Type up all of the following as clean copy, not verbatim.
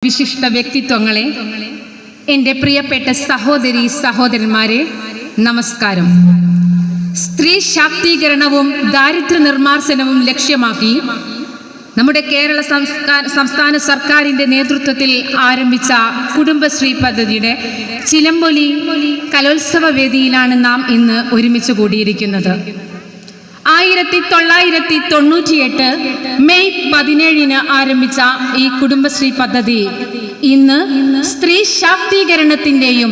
വിശിഷ്ട വ്യക്തിത്വങ്ങളെ, എൻ്റെ പ്രിയപ്പെട്ട സഹോദരി സഹോദരന്മാരെ, നമസ്കാരം. സ്ത്രീ ശാക്തീകരണവും ദാരിദ്ര്യ നിർമ്മാർജ്ജനവും ലക്ഷ്യമാക്കി നമ്മുടെ കേരള സംസ്ഥാന സർക്കാരിൻ്റെ നേതൃത്വത്തിൽ ആരംഭിച്ച കുടുംബശ്രീ പദ്ധതിയുടെ ചിലമ്പൊലി കലോത്സവ വേദിയിലാണ് നാം ഇന്ന് ഒരുമിച്ച് കൂടിയിരിക്കുന്നത്. 1998 മെയ് 17 ആരംഭിച്ച ഈ കുടുംബശ്രീ പദ്ധതി ഇന്ന് സ്ത്രീ ശാക്തീകരണത്തിൻ്റെയും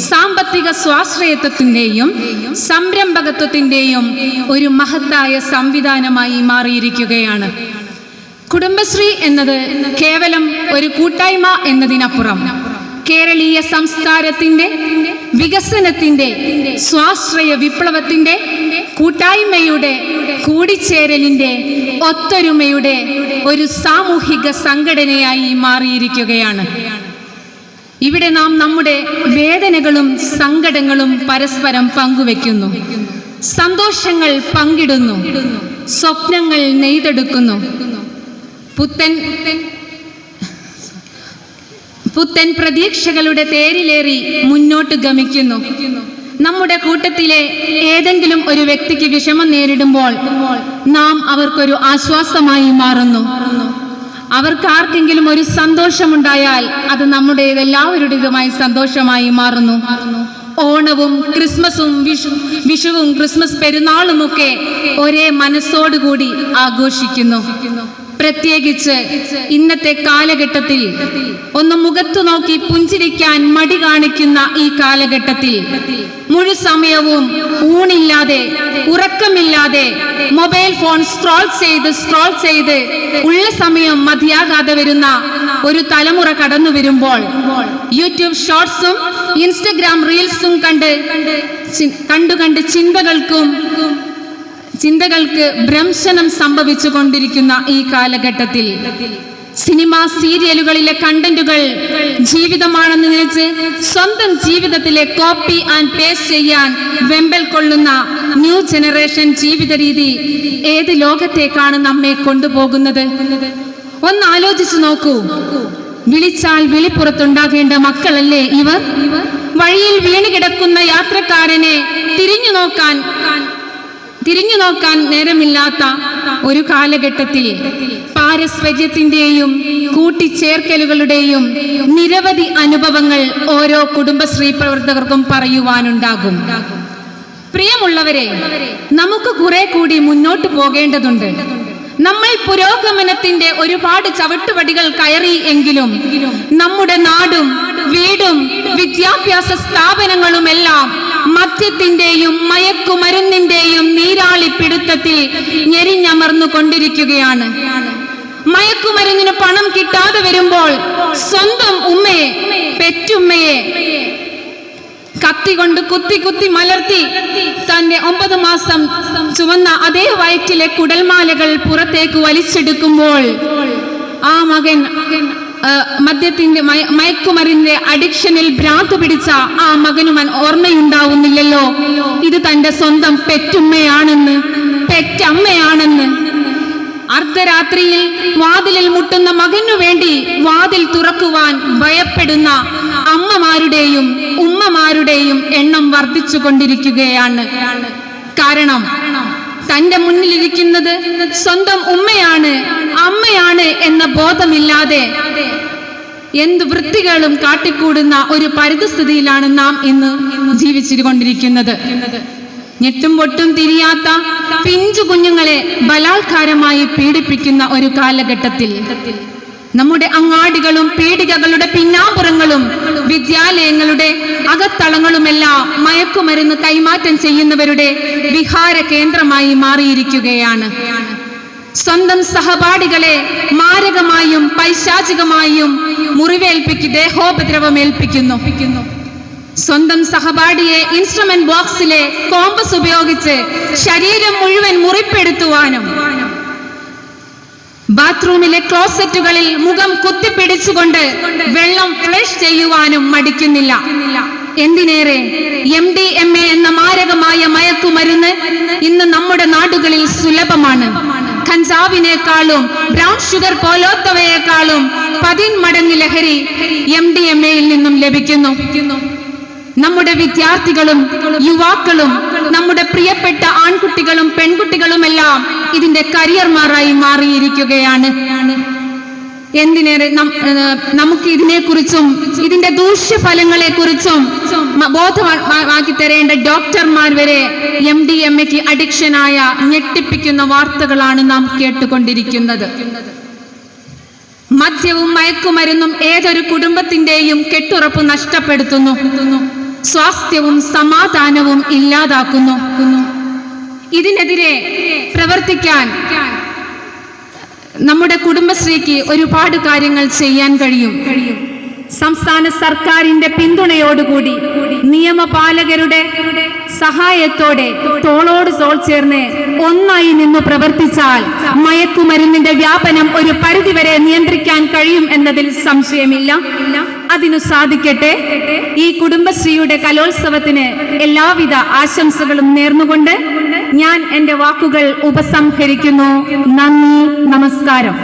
സാമ്പത്തിക സ്വാശ്രയത്വത്തിൻ്റെയും സംരംഭകത്വത്തിൻ്റെയും ഒരു മഹത്തായ സംവിധാനമായി മാറിയിരിക്കുകയാണ്. കുടുംബശ്രീ എന്നത് കേവലം ഒരു കൂട്ടായ്മ എന്നതിനപ്പുറം കേരളീയ സംസ്കാരത്തിൻ്റെ വികസനത്തിൻ്റെ സ്വാശ്രയ വിപ്ലവത്തിൻ്റെ കൂട്ടായ്മയുടെ കൂടിച്ചേരലിൻ്റെ ഒത്തൊരുമയുടെ ഒരു സാമൂഹിക സംഘടനയായി മാറിയിരിക്കുകയാണ്. ഇവിടെ നാം നമ്മുടെ വേദനകളും സങ്കടങ്ങളും പരസ്പരം പങ്കുവെക്കുന്നു, സന്തോഷങ്ങൾ പങ്കിടുന്നു, സ്വപ്നങ്ങൾ നെയ്തെടുക്കുന്നു, പുത്തൻ പ്രതീക്ഷകളുടെ തേരിലേറി മുന്നോട്ട് ഗമിക്കുന്നു. നമ്മുടെ കൂട്ടത്തിലെ ഏതെങ്കിലും ഒരു വ്യക്തിക്ക് വിഷമം നേരിടുമ്പോൾ നാം അവർക്കൊരു ആശ്വാസമായി മാറുന്നു. അവർക്ക് ആർക്കെങ്കിലും ഒരു സന്തോഷമുണ്ടായാൽ അത് നമ്മുടെ എല്ലാവരുടേതുമായ സന്തോഷമായി മാറുന്നു. ഓണവും ക്രിസ്മസും വിഷുവും ക്രിസ്മസ് പെരുന്നാളുമൊക്കെ ഒരേ മനസ്സോടുകൂടി ആഘോഷിക്കുന്നു. പ്രത്യേകിച്ച് ഇന്നത്തെ കാലഘട്ടത്തിൽ ഒന്ന് മുഖത്തു നോക്കി പുഞ്ചിരിക്കാൻ മടി കാണിക്കുന്ന ഈ കാലഘട്ടത്തിൽ മുഴുസമയവും ഊണില്ലാതെ ഉറക്കമില്ലാതെ മൊബൈൽ ഫോൺ സ്ക്രോൾ ചെയ്ത് ഉള്ള സമയം മതിയാകാതെ വരുന്ന ഒരു തലമുറ കടന്നു വരുമ്പോൾ യൂട്യൂബ് ഷോർട്സും ഇൻസ്റ്റഗ്രാം റീൽസും കണ്ട് ചിന്തകൾക്ക് ഭ്രംശനം സംഭവിച്ചു കൊണ്ടിരിക്കുന്ന ഈ കാലഘട്ടത്തിൽ സിനിമ സീരിയലുകളിലെ കണ്ടന്റുകൾ ജീവിതമാണെന്ന് നിனைച്ച് സ്വന്തം ജീവിതത്തിലെ കോപ്പി ആൻഡ് പേസ്റ്റ് ചെയ്യാൻ വെമ്പൽ കൊള്ളുന്ന ന്യൂ ജനറേഷൻ ജീവിത രീതി ഏത് ലോകത്തേക്കാണ് നമ്മെ കൊണ്ടുപോകുന്നത്? ഒന്ന് ആലോചിച്ചു നോക്കൂ. വിളിച്ചാൽ വിളിപ്പുറത്തുണ്ടാകേണ്ട മക്കളല്ലേ ഇവർ? വഴിയിൽ വീണുകിടക്കുന്ന യാത്രക്കാരനെ തിരിഞ്ഞു നോക്കാൻ നേരമില്ലാത്ത ഒരു കാലഘട്ടത്തിൽ പാരസ്പര്യത്തിന്റെയും കൂട്ടിച്ചേർക്കലുകളുടെയും നിരവധി അനുഭവങ്ങൾ ഓരോ കുടുംബശ്രീ പ്രവർത്തകർക്കും പറയുവാനുണ്ടാകും. പ്രിയമുള്ളവരെ, നമുക്ക് കുറെ കൂടി മുന്നോട്ട് പോകേണ്ടതുണ്ട്. നമ്മൾ പുരോഗമനത്തിന്റെ ഒരുപാട് ചവിട്ടുപടികൾ കയറി എങ്കിലും നമ്മുടെ നാടും വീടും വിദ്യാഭ്യാസ സ്ഥാപനങ്ങളുമെല്ലാം മദ്യത്തിന്റെയും മയക്കുമരുന്നിന്റെയും നീരാളിപ്പിടുത്തത്തിൽ ഞെരിഞ്ഞമർന്നു കൊണ്ടിരിക്കുകയാണ്. മയക്കുമരുന്നിന് പണം കിട്ടാതെ വരുമ്പോൾ സ്വന്തം ഉമ്മയെ, പെറ്റുമ്മയെ കത്തികൊണ്ട് കുത്തി മലർത്തി തന്റെ 9 മാസം ചുവന്ന അതേ വയറ്റിലെ കുടൽമാലകൾ പുറത്തേക്ക് വലിച്ചെടുക്കുമ്പോൾ ആ മകൻ മദ്യത്തിന്റെ മയക്കുമരുന്നിന്റെ അഡിക്ഷനിൽ ഭ്രാന്ത് പിടിച്ച ആ മകനും ഓർമ്മയുണ്ടാവുന്നില്ലല്ലോ ഇത് തന്റെ സ്വന്തം പെറ്റുമ്മയാണെന്ന്, പെറ്റമ്മയാണെന്ന്. അർദ്ധരാത്രിയിൽ വാതിലിൽ മുട്ടുന്ന മകനു വേണ്ടി വാതിൽ തുറക്കുവാൻ ഭയപ്പെടുന്ന അമ്മമാരുടെയും ഉമ്മമാരുടെയും എണ്ണം വർദ്ധിച്ചു കൊണ്ടിരിക്കുകയാണ്. കാരണം തന്റെ മുന്നിലിരിക്കുന്നത് സ്വന്തം ഉമ്മയാണ്, അമ്മയാണ് എന്ന ബോധമില്ലാതെ എന്ത് വൃത്തികളും കാട്ടിക്കൂടുന്ന ഒരു പരിതസ്ഥിതിയിലാണ് നാം ഇന്ന് ജീവിച്ചുകൊണ്ടിരിക്കുന്നത്. ഞെട്ടും പൊട്ടും തിരിയാത്ത പിഞ്ചു കുഞ്ഞുങ്ങളെ ബലാത്കാരമായി പീഡിപ്പിക്കുന്ന ഒരു കാലഘട്ടത്തിൽ നമ്മുടെ അങ്ങാടികളും പീഡികകളുടെ പിന്നാമ്പുറങ്ങളും വിദ്യാലയങ്ങളുടെ അകത്തളങ്ങളുമെല്ലാം മയക്കുമരുന്ന് കൈമാറ്റം ചെയ്യുന്നവരുടെ വിഹാര കേന്ദ്രമായി മാറിയിരിക്കുകയാണ്. സ്വന്തം സഹപാഠികളെ മാരകമായും പൈശാചികമായും ദേഹോപദ്രവമേൽപ്പിക്കുന്നു. സ്വന്തം സഹപാഠിയെ ഇൻസ്ട്രുമെന്റ് ബോക്സിലെ കോമ്പസ് ഉപയോഗിച്ച് ശരീരം മുഴുവൻ മുറിപ്പെടുത്തുവാനും ബാത്റൂമിലെ ക്ലോസറ്റുകളിൽ മുഖം കുത്തിപ്പിടിച്ചുകൊണ്ട് വെള്ളം ഫ്ലഷ് ചെയ്യുവാനും മടിക്കുന്നില്ല. എന്തിനേറെ MDMA എന്ന മാരകമായ മയക്കുമരുന്ന് ഇന്ന് നമ്മുടെ നാടുകളിൽ സുലഭമാണ്. കഞ്ചാവിനേക്കാളും ബ്രൗൺ ഷുഗർ പോലോത്തവയേക്കാളും 10 മടങ്ങ് ലഹരി MDMA-യിൽ നിന്നും ലഭിക്കുന്നു. നമ്മുടെ വിദ്യാർത്ഥികളും യുവാക്കളും നമ്മുടെ പ്രിയപ്പെട്ട ആൺകുട്ടികളും പെൺകുട്ടികളുമെല്ലാം ഇതിന്റെ കരിയർമാരായി മാറിയിരിക്കുകയാണ്. എന്തിനേറെ നമുക്ക് ഇതിനെക്കുറിച്ചും ഇതിന്റെ ദൂഷ്യഫലങ്ങളെ കുറിച്ചും ബോധമാക്കി തരേണ്ട ഡോക്ടർമാർ വരെ MDMA-ക്ക് അഡിക്ഷനായ ഞെട്ടിപ്പിക്കുന്ന വാർത്തകളാണ് നാം കേട്ടുകൊണ്ടിരിക്കുന്നത്. മദ്യവും മയക്കുമരുന്നും ഏതൊരു കുടുംബത്തിന്റെയും കെട്ടുറപ്പ് നഷ്ടപ്പെടുത്തുന്നു, സ്വാസ്ഥ്യവും സമാധാനവും ഇല്ലാതാക്കുന്നു. ഇതിനെതിരെ പ്രവർത്തിക്കാൻ നമ്മുടെ കുടുംബശ്രീക്ക് ഒരുപാട് കാര്യങ്ങൾ ചെയ്യാൻ കഴിയും. സംസ്ഥാന സർക്കാരിന്റെ പിന്തുണയോടുകൂടി നിയമപാലകരുടെ സഹായത്തോടെ തോളോട് തോൾ ചേർന്ന് ഒന്നായി നിന്ന് പ്രവർത്തിച്ചാൽ മയക്കുമരുന്നിന്റെ വ്യാപനം ഒരു പരിധിവരെ നിയന്ത്രിക്കാൻ കഴിയും എന്നതിൽ സംശയമില്ല. അതിനു സാധിക്കട്ടെ. ഈ കുടുംബശ്രീയുടെ കലോത്സവത്തിന് എല്ലാവിധ ആശംസകളും നേർന്നുകൊണ്ട് ഞാൻ എൻ്റെ വാക്കുകൾ ഉപസംഹരിക്കുന്നു. നന്ദി, നമസ്കാരം.